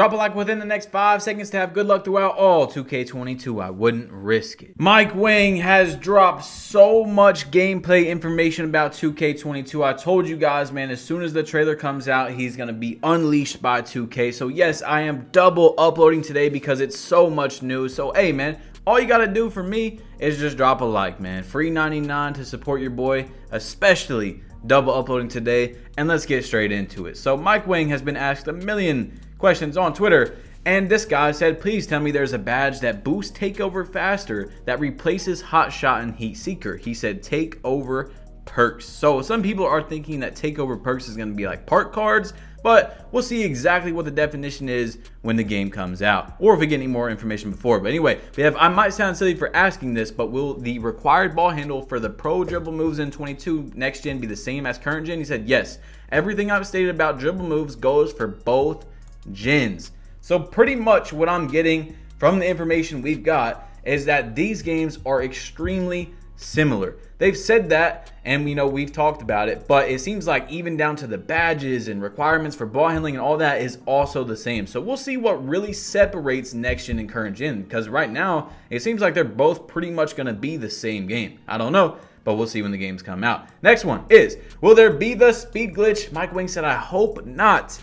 Drop a like within the next 5 seconds to have good luck throughout all 2K22. I wouldn't risk it. Mike Wang has dropped so much gameplay information about 2K22. I told you guys, man, as soon as the trailer comes out, he's going to be unleashed by 2K. So yes, I am double uploading today because it's so much news. So hey, man, all you got to do for me is just drop a like, man. Free 99 to support your boy, especially double uploading today. And let's get straight into it. So Mike Wang has been asked a million questions on Twitter, and this guy said, please tell me there's a badge that boosts takeover faster that replaces hot shot and heat seeker. He said takeover perks. So some people are thinking that takeover perks is going to be like park cards, but we'll see exactly what the definition is when the game comes out, or if we get any more information before. But anyway, I might sound silly for asking this, but will the required ball handle for the pro dribble moves in 22 next gen be the same as current gen? He said yes. Everything I've stated about dribble moves goes for both gens. So pretty much what I'm getting from the information we've got is that these games are extremely similar. They've said that, and we've talked about it, but it seems like even down to the badges and requirements for ball handling and all that is also the same. So we'll see what really separates next gen and current gen, because right now it seems like they're both pretty much going to be the same game. I don't know, but we'll see when the games come out. Next one is, will there be the speed glitch? Mike Wang said, I hope not.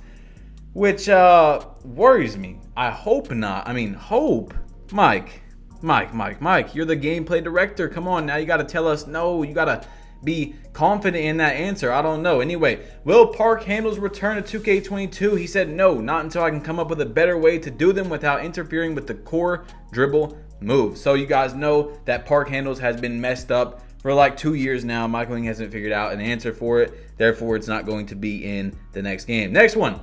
Which worries me. I hope not. I mean, hope. Mike, you're the gameplay director. Come on now, you got to tell us no. You got to be confident in that answer. I don't know. Anyway, will park handles return to 2K22? He said no, not until I can come up with a better way to do them without interfering with the core dribble move. So you guys know that park handles has been messed up for like 2 years now. Mike Wang hasn't figured out an answer for it. Therefore, it's not going to be in the next game. Next one.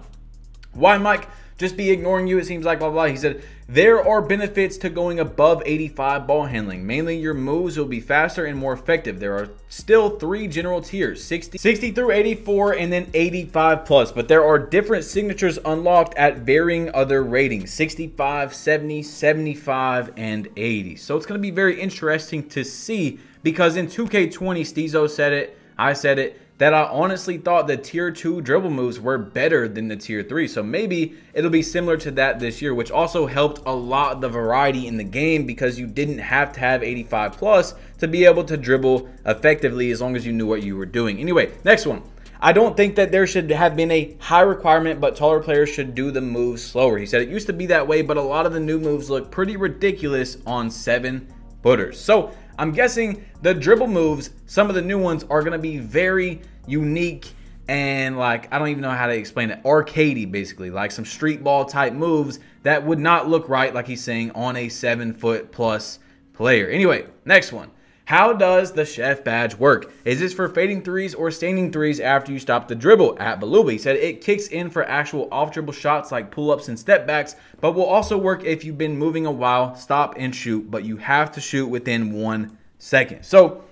Why Mike just be ignoring you? It seems like blah, blah. He said, there are benefits to going above 85 ball handling. Mainly your moves will be faster and more effective. There are still 3 general tiers, 60 through 84 and then 85 plus. But there are different signatures unlocked at varying other ratings, 65, 70, 75, and 80. So it's going to be very interesting to see, because in 2K20, Steezo said it, I said it, that I honestly thought the tier 2 dribble moves were better than the tier 3. So maybe it'll be similar to that this year, which also helped a lot the variety in the game, because you didn't have to have 85 plus to be able to dribble effectively as long as you knew what you were doing. Anyway, next one. I don't think that there should have been a high requirement, but taller players should do the moves slower. He said it used to be that way, but a lot of the new moves look pretty ridiculous on 7-footers. So I'm guessing the dribble moves, some of the new ones, are going to be very unique and, like, I don't even know how to explain it, arcadey basically, like some street ball type moves that would not look right, like he's saying, on a 7-foot plus player. Anyway, next one. How does the chef badge work? Is this for fading threes or standing threes after you stop the dribble? At Baluba, he said it kicks in for actual off dribble shots like pull-ups and step backs, but will also work if you've been moving a while, stop and shoot, but you have to shoot within 1 second. So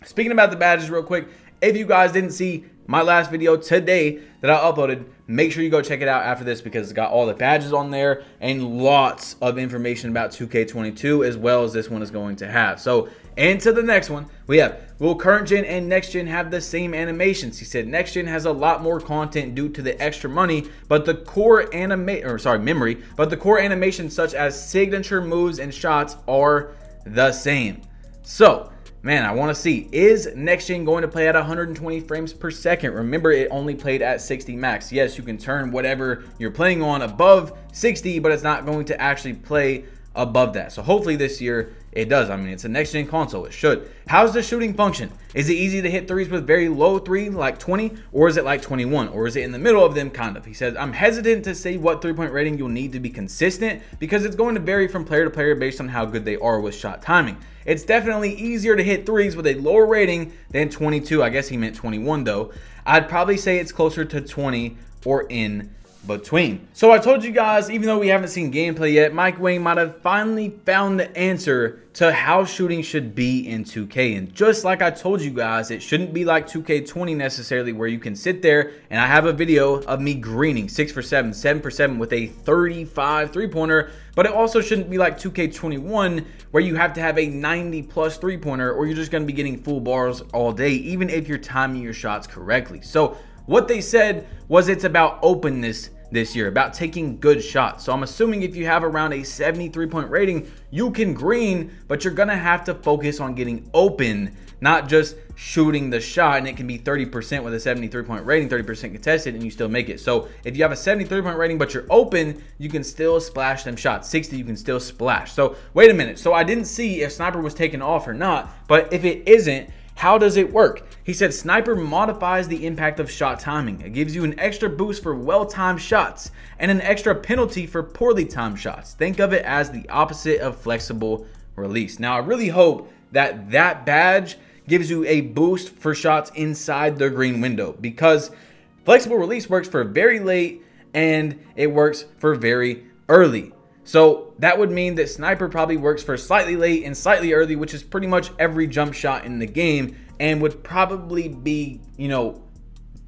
speaking about the badges real quick, if you guys didn't see my last video today that I uploaded, make sure you go check it out after this, because it's got all the badges on there and lots of information about 2K22, as well as this one is going to have. So into the next one, we have, will current gen and next gen have the same animations? He said next gen has a lot more content due to the extra money, but the core memory, but the core animations such as signature moves and shots are the same. So man, I want to see, is next gen going to play at 120 frames per second? Remember, it only played at 60 max. Yes, you can turn whatever you're playing on above 60, but it's not going to actually play above that. So hopefully this year it does. I mean, it's a next gen console, it should. How's the shooting function? Is it easy to hit threes with very low 3 like 20, or is it like 21, or is it in the middle of them? Kind of. He says, I'm hesitant to say what 3-point rating you'll need to be consistent, because it's going to vary from player to player based on how good they are with shot timing. It's definitely easier to hit threes with a lower rating than 22. I guess he meant 21 though. I'd probably say it's closer to 20 or in between. So I told you guys, even though we haven't seen gameplay yet, Mike Wang might have finally found the answer to how shooting should be in 2K. And just like I told you guys, it shouldn't be like 2K20 necessarily, where you can sit there, and I have a video of me greening 6 for 7, 7 for 7 with a 35 3-pointer, but it also shouldn't be like 2K21 where you have to have a 90 plus 3-pointer, or you're just going to be getting full bars all day, even if you're timing your shots correctly. So what they said was it's about openness this year, about taking good shots. So I'm assuming if you have around a 73-point rating, you can green, but you're gonna have to focus on getting open, not just shooting the shot. And it can be 30% with a 73-point rating, 30% contested, and you still make it. So if you have a 73-point rating but you're open, you can still splash them shots. 60, you can still splash. So wait a minute. So I didn't see if sniper was taken off or not, but if it isn't, how does it work? He said sniper modifies the impact of shot timing. It gives you an extra boost for well-timed shots and an extra penalty for poorly timed shots. Think of it as the opposite of flexible release. Now, I really hope that that badge gives you a boost for shots inside the green window, because flexible release works for very late and it works for very early. So that would mean that sniper probably works for slightly late and slightly early, which is pretty much every jump shot in the game, and would probably be, you know,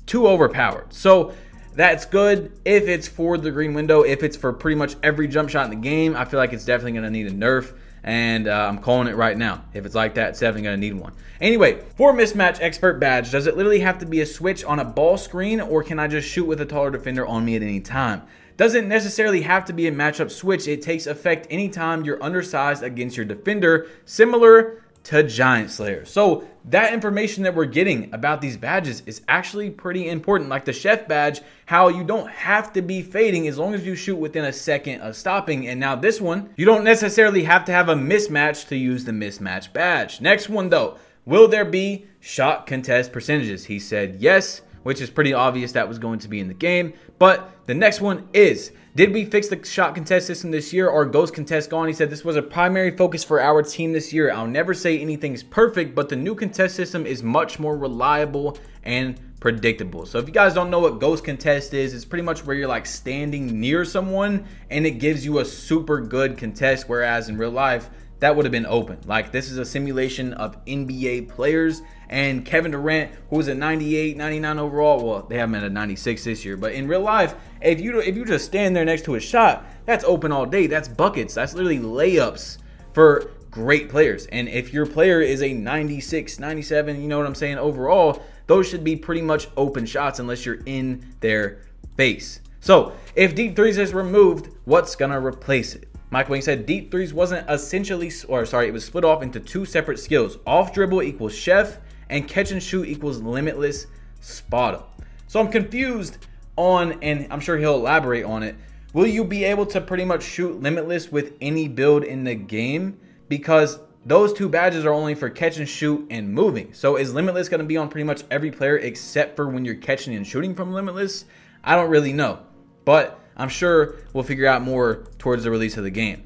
too overpowered. So that's good if it's for the green window. If it's for pretty much every jump shot in the game, I feel like it's definitely going to need a nerf. And I'm calling it right now. If it's like that, it's definitely going to need one. Anyway, for Mismatch Expert badge, does it literally have to be a switch on a ball screen, or can I just shoot with a taller defender on me at any time? Doesn't necessarily have to be a matchup switch. It takes effect anytime you're undersized against your defender, similar to Giant Slayer. So that information that we're getting about these badges is actually pretty important. Like the Chef badge, how you don't have to be fading as long as you shoot within a second of stopping. And now this one, you don't necessarily have to have a mismatch to use the Mismatch badge. Next one though, will there be shot contest percentages? He said yes, which is pretty obvious that was going to be in the game. But the next one is, did we fix the shot contest system this year, or ghost contest gone? He said this was a primary focus for our team this year. I'll never say anything's perfect, but the new contest system is much more reliable and predictable. So if you guys don't know what ghost contest is, it's pretty much where you're like standing near someone and it gives you a super good contest, whereas in real life, that would have been open. Like, this is a simulation of NBA players, and Kevin Durant, who was a 98, 99 overall, well, they have him at a 96 this year, but in real life, if you just stand there next to a shot, that's open all day. That's buckets. That's literally layups for great players. And if your player is a 96, 97, you know what I'm saying, overall, those should be pretty much open shots unless you're in their face. So if deep threes is removed, what's gonna replace it? Mike Wing said deep threes wasn't essentially, it was split off into two separate skills. Off dribble equals chef, and catch and shoot equals limitless spot up. So I'm confused on, and I'm sure he'll elaborate on it, will you be able to pretty much shoot limitless with any build in the game? Because those two badges are only for catch and shoot and moving. So is limitless going to be on pretty much every player except for when you're catching and shooting from limitless? I don't really know, but I'm sure we'll figure out more towards the release of the game.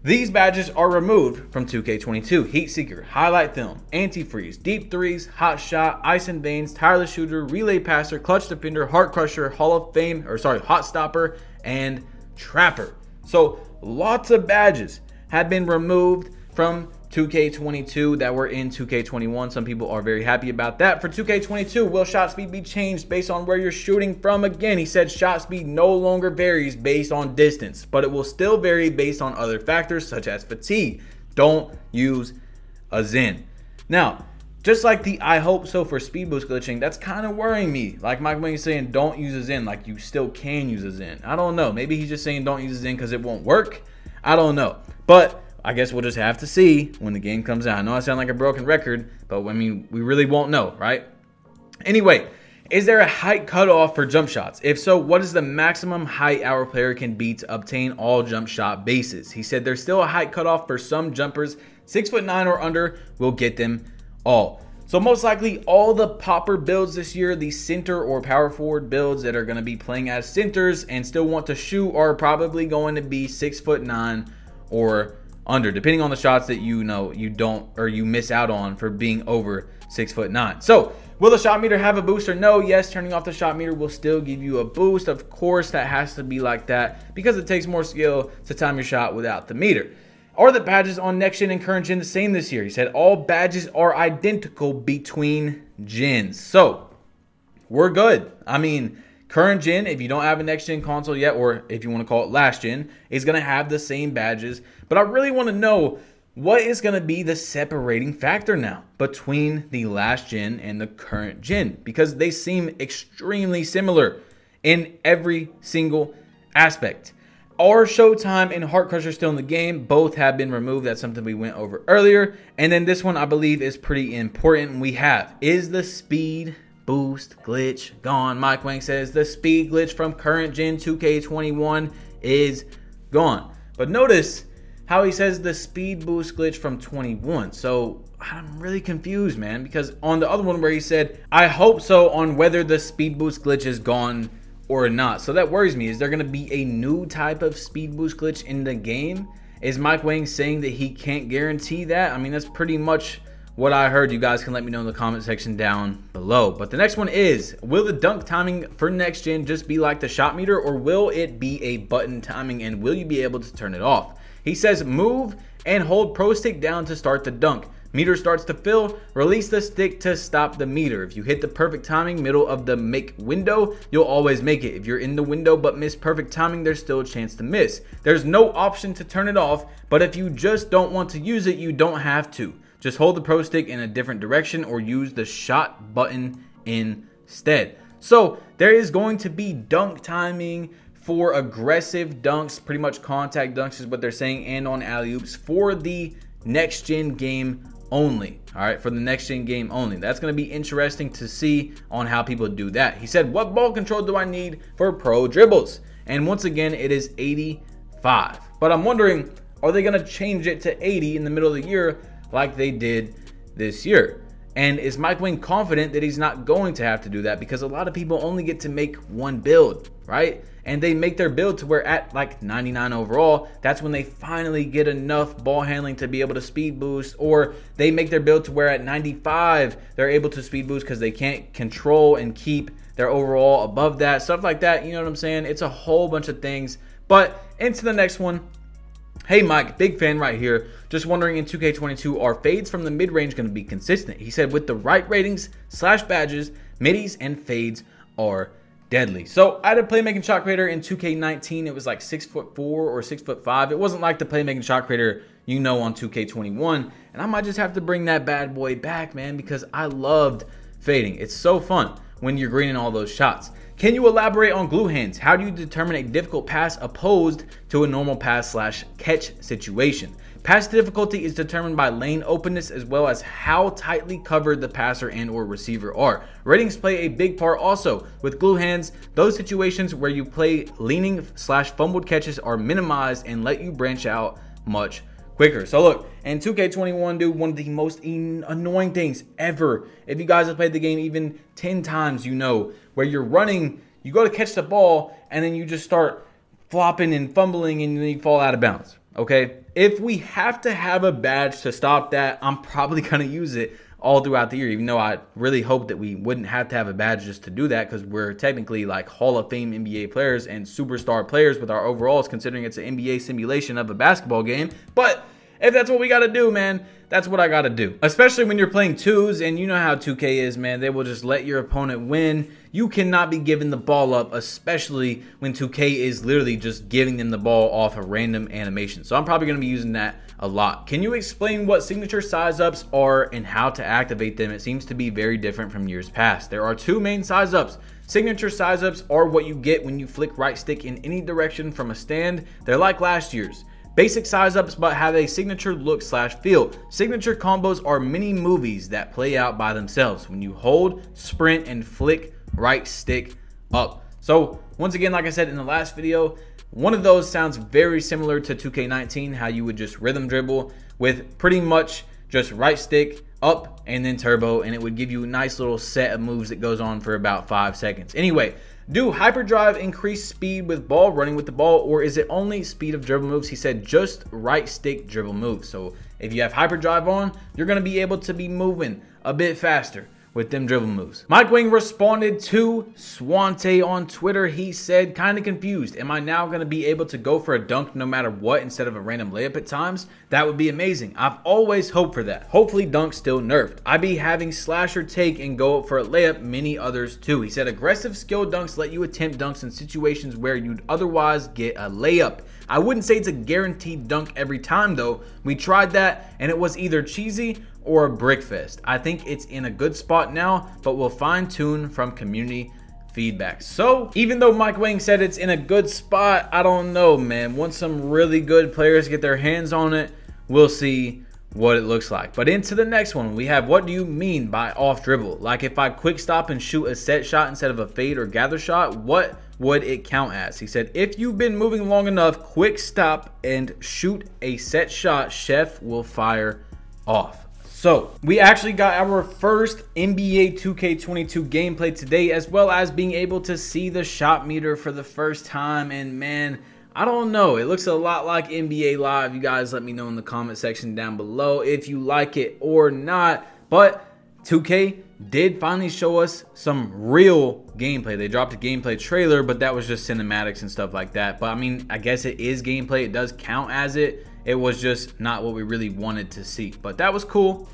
These badges are removed from 2K22. Heat Seeker, Highlight Film, Antifreeze, Deep Threes, Hot Shot, Ice and Veins, Tireless Shooter, Relay Passer, Clutch Defender, Heart Crusher, Hot Stopper, and Trapper. So lots of badges have been removed from 2K22 that were in 2K21. Some people are very happy about that. For 2K22, will shot speed be changed based on where you're shooting from? Again, he said shot speed no longer varies based on distance, but it will still vary based on other factors such as fatigue. Don't use a Zen. Now, just like the I hope so for speed boost glitching, that's kind of worrying me. Like Mike Wing is saying, don't use a Zen, like you still can use a Zen. I don't know. Maybe he's just saying don't use a Zen because it won't work. I don't know. But I guess we'll just have to see when the game comes out. I know I sound like a broken record, but I mean, we really won't know, right? Anyway, is there a height cutoff for jump shots? If so, what is the maximum height our player can be to obtain all jump shot bases? He said there's still a height cutoff for some jumpers. 6'9" or under will get them all. So most likely all the popper builds this year, the center or power forward builds that are going to be playing as centers and still want to shoot, are probably going to be 6'9" or under, depending on the shots that you know you don't, or you miss out on for being over 6'9". So will the shot meter have a boost or no? Yes, turning off the shot meter will still give you a boost. Of course, that has to be like that because it takes more skill to time your shot without the meter. Are the badges on next gen and current gen the same this year? He said all badges are identical between gens. So we're good. I mean, current gen, if you don't have a next gen console yet, or if you want to call it last gen, is going to have the same badges. But I really want to know what is going to be the separating factor now between the last gen and the current gen, because they seem extremely similar in every single aspect. Are Showtime and Heart Crusher still in the game? Both have been removed. That's something we went over earlier. And then this one I believe is pretty important. We have, is the speed boost glitch gone? Mike Wang says the speed glitch from current gen 2K21 is gone. But notice how he says the speed boost glitch from 21. So I'm really confused, man, because on the other one where he said, I hope so, on whether the speed boost glitch is gone or not. So that worries me. Is there going to be a new type of speed boost glitch in the game? Is Mike Wang saying that he can't guarantee that? I mean, that's pretty much what I heard. You guys can let me know in the comment section down below. But the next one is, will the dunk timing for next gen just be like the shot meter, or will it be a button timing and will you be able to turn it off? He says move and hold pro stick down to start the dunk. Meter starts to fill, release the stick to stop the meter. If you hit the perfect timing middle of the make window, you'll always make it. If you're in the window but miss perfect timing, there's still a chance to miss. There's no option to turn it off, but if you just don't want to use it, you don't have to. Just hold the pro stick in a different direction or use the shot button instead. So there is going to be dunk timing for aggressive dunks, pretty much contact dunks is what they're saying, and on alley-oops for the next gen game only. All right, for the next gen game only. That's going to be interesting to see on how people do that. He said, what ball control do I need for pro dribbles? And once again, it is 85. But I'm wondering, are they going to change it to 80 in the middle of the year like they did this year? And is Mike Wang confident that he's not going to have to do that? Because a lot of people only get to make one build, right? And they make their build to where at like 99 overall, that's when they finally get enough ball handling to be able to speed boost, or they make their build to where at 95, they're able to speed boost because they can't control and keep their overall above that, stuff like that. You know what I'm saying? It's a whole bunch of things. But into the next one. Hey Mike, big fan right here. Just wondering in 2K22, are fades from the mid-range going to be consistent? He said with the right ratings / badges, middies and fades are deadly. So I had a playmaking shot creator in 2K19. It was like 6'4" or 6'5". It wasn't like the playmaking shot creator you know on 2K21. And I might just have to bring that bad boy back, man, because I loved fading. It's so fun when you're greening all those shots. Can you elaborate on glue hands? How do you determine a difficult pass opposed to a normal pass / catch situation? Pass difficulty is determined by lane openness as well as how tightly covered the passer and or receiver are. Ratings play a big part also. With glue hands, those situations where you play leaning / fumbled catches are minimized and let you branch out much quicker. So look, in 2K21, dude, one of the most annoying things ever, if you guys have played the game even 10 times, you know, where you're running, you go to catch the ball, and then you just start flopping and fumbling, and then you fall out of bounds, okay? If we have to have a badge to stop that, I'm probably going to use it all throughout the year, even though I really hope that we wouldn't have to have a badge just to do that, because we're technically like Hall of Fame NBA players and superstar players with our overalls, considering it's an NBA simulation of a basketball game. But if that's what we got to do, man, that's what I got to do. Especially when you're playing twos, and you know how 2K is, man. They will just let your opponent win. You cannot be giving the ball up, especially when 2K is literally just giving them the ball off a random animation. So I'm probably going to be using that a lot. Can you explain what signature size ups are and how to activate them? It seems to be very different from years past. There are two main size ups. Signature size ups are what you get when you flick right stick in any direction from a stand. They're like last year's. Basic size ups but have a signature look / feel. Signature combos are mini movies that play out by themselves when you hold, sprint, and flick right stick up. So once again, like I said in the last video, one of those sounds very similar to 2K19, how you would just rhythm dribble with pretty much just right stick up and then turbo, and it would give you a nice little set of moves that goes on for about 5 seconds. Anyway, do hyperdrive increase speed with ball running with the ball, or is it only speed of dribble moves? He said just right stick dribble moves. So if you have hyperdrive on, you're going to be able to be moving a bit faster with them dribble moves. Mike Wang responded to Swante on Twitter. He said, kind of confused. Am I now going to be able to go for a dunk no matter what instead of a random layup at times? That would be amazing. I've always hoped for that. Hopefully dunk's still nerfed. I be having slasher take and go up for a layup, many others too. He said aggressive skill dunks let you attempt dunks in situations where you'd otherwise get a layup. I wouldn't say it's a guaranteed dunk every time though. We tried that and it was either cheesy or a brick fest. I think it's in a good spot now, but we'll fine tune from community feedback. So even though Mike Wang said it's in a good spot, I don't know, man. Once some really good players get their hands on it, we'll see what it looks like. But into the next one, we have, what do you mean by off dribble? Like if I quick stop and shoot a set shot instead of a fade or gather shot, what would it count as? He said, if you've been moving long enough, quick stop and shoot a set shot, Chef will fire off. So we actually got our first NBA 2K22 gameplay today, as well as being able to see the shot meter for the first time. And man, I don't know, it looks a lot like NBA Live. You guys let me know in the comment section down below if you like it or not. But 2K did finally show us some real gameplay. They dropped a gameplay trailer, but that was just cinematics and stuff like that. But I mean, I guess it is gameplay. It does count as it. It was just not what we really wanted to see. But that was cool.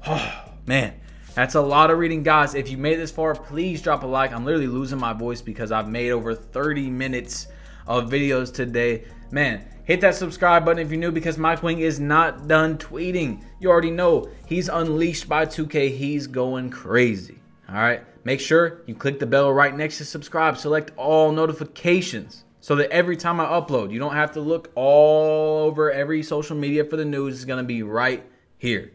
Oh, man, that's a lot of reading, guys. If you made this far, please drop a like. I'm literally losing my voice because I've made over 30 minutes of videos today. Man, hit that subscribe button if you're new, because Mike Wang is not done tweeting. You already know he's unleashed by 2K. He's going crazy. All right, make sure you click the bell right next to subscribe. Select all notifications so that every time I upload, you don't have to look all over every social media for the news. It's going to be right here.